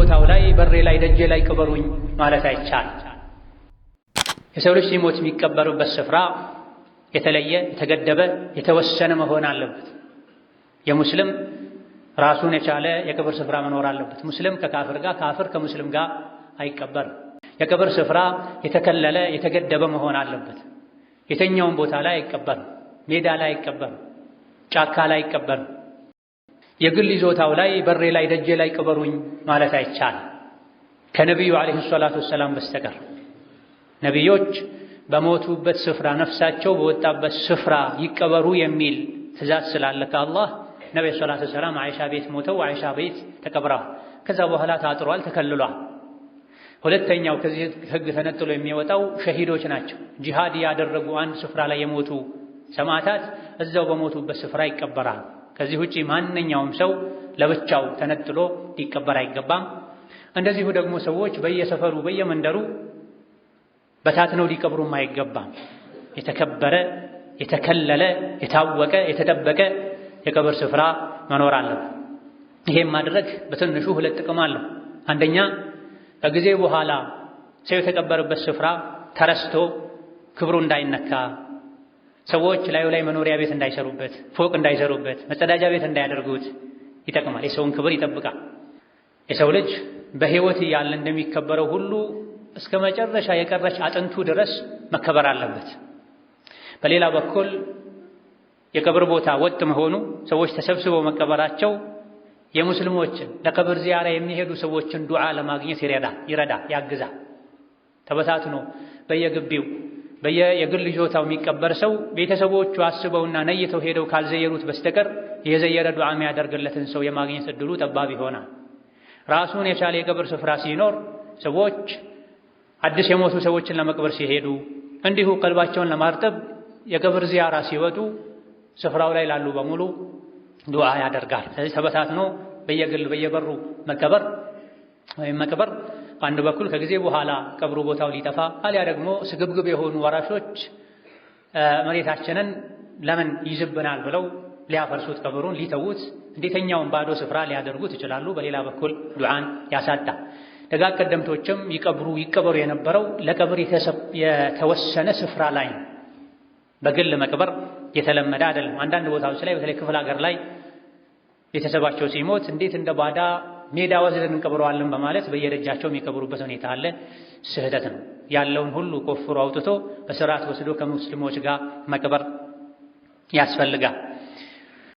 ይዞታው ላይ በሬ ላይ ደጄ ላይ ቅበሩኝ ማለት አይቻልም። የሰው ልጅ ሲሞት የሚቀበሩበት ስፍራ የተለየ የተገደበ የተወሰነ መሆን አለበት። የሙስሊም ራሱን የቻለ የቅብር ስፍራ መኖር አለበት። ሙስሊም ከካፍር ጋር፣ ካፍር ከሙስሊም ጋር አይቀበርም። የቅብር ስፍራ የተከለለ የተገደበ መሆን አለበት። የተኛውን ቦታ ላይ አይቀበርም። ሜዳ ላይ አይቀበርም። ጫካ ላይ አይቀበርም። የግል ይዞታው ላይ በሬ ላይ ደጄ ላይ ቅበሩኝ ማለት አይቻልም ከነቢዩ ዓለይሂ ሰላቱ ወሰላም በስተቀር። ነቢዮች በሞቱበት ስፍራ ነፍሳቸው በወጣበት ስፍራ ይቀበሩ የሚል ትእዛዝ ስላለ ከአላህ ነቢዩ ሰለላሁ ዐለይሂ ወሰለም አይሻ ቤት ሞተው አይሻ ቤት ተቀብረዋል። ከዛ በኋላ ታጥሯል፣ ተከልሏል። ሁለተኛው ከዚህ ህግ ተነጥሎ የሚወጣው ሸሂዶች ናቸው። ጂሃድ ያደረጉ አንድ ስፍራ ላይ የሞቱ ሰማዕታት እዛው በሞቱበት ስፍራ ይቀበራል። ከዚህ ውጪ ማንኛውም ሰው ለብቻው ተነጥሎ ሊቀበር አይገባም። እንደዚሁ ደግሞ ሰዎች በየሰፈሩ በየመንደሩ በታትነው ሊቀብሩም አይገባም። የተከበረ የተከለለ የታወቀ የተጠበቀ የቀብር ስፍራ መኖር አለበት። ይሄም ማድረግ በትንሹ ሁለት ጥቅም አለው። አንደኛ ከጊዜ በኋላ ሰው የተቀበረበት ስፍራ ተረስቶ ክብሩ እንዳይነካ፣ ሰዎች ላዩ ላይ መኖሪያ ቤት እንዳይሰሩበት፣ ፎቅ እንዳይሰሩበት፣ መጸዳጃ ቤት እንዳያደርጉት ይጠቅማል። የሰውን ክብር ይጠብቃል። የሰው ልጅ በሕይወት እያለ እንደሚከበረው ሁሉ እስከ መጨረሻ የቀረች አጥንቱ ድረስ መከበር አለበት። በሌላ በኩል የቀብር ቦታ ወጥ መሆኑ ሰዎች ተሰብስበው መቀበራቸው የሙስሊሞችን ለቀብር ዚያራ የሚሄዱ ሰዎችን ዱዓ ለማግኘት ይረዳ ያግዛል። ተበታትኖ በየግቢው የግል ይዞታው የሚቀበር ሰው ቤተሰቦቹ አስበውና ነይተው ሄደው ካልዘየሩት በስተቀር የዘየረ ዱዓ የሚያደርግለትን ሰው የማግኘት እድሉ ጠባብ ይሆናል። ራሱን የቻለ የቀብር ስፍራ ሲኖር ሰዎች አዲስ የሞቱ ሰዎችን ለመቅበር ሲሄዱ እንዲሁ ቀልባቸውን ለማርጠብ የቀብር ዚያራ ሲወጡ ስፍራው ላይ ላሉ በሙሉ ዱዓ ያደርጋል። ስለዚህ ተበታትኖ በየግል በየበሩ መቀበር በአንድ በኩል ከጊዜ በኋላ ቀብሩ ቦታው ሊጠፋ አሊያ ደግሞ ስግብግብ የሆኑ ወራሾች መሬታችንን ለምን ይዝብናል ብለው ሊያፈርሱት ቀብሩን ሊተዉት እንዴተኛውን ባዶ ስፍራ ሊያደርጉት ይችላሉ። በሌላ በኩል ዱዓን ያሳጣ። ደጋግ ቀደምቶችም ይቀበሩ የነበረው ለቀብር የተወሰነ ስፍራ ላይ ነው። በግል መቅበር የተለመደ አይደለም። አንዳንድ ቦታዎች ላይ በተለይ ክፍለ ሀገር ላይ ቤተሰባቸው ሲሞት እንዴት እንደ ባዳ ሜዳ ወስደን እንቀብረዋለን በማለት በየደጃቸው የሚቀብሩበት ሁኔታ አለ። ስህተት ነው። ያለውን ሁሉ ቆፍሮ አውጥቶ በስርዓት ወስዶ ከሙስሊሞች ጋር መቅበር ያስፈልጋል።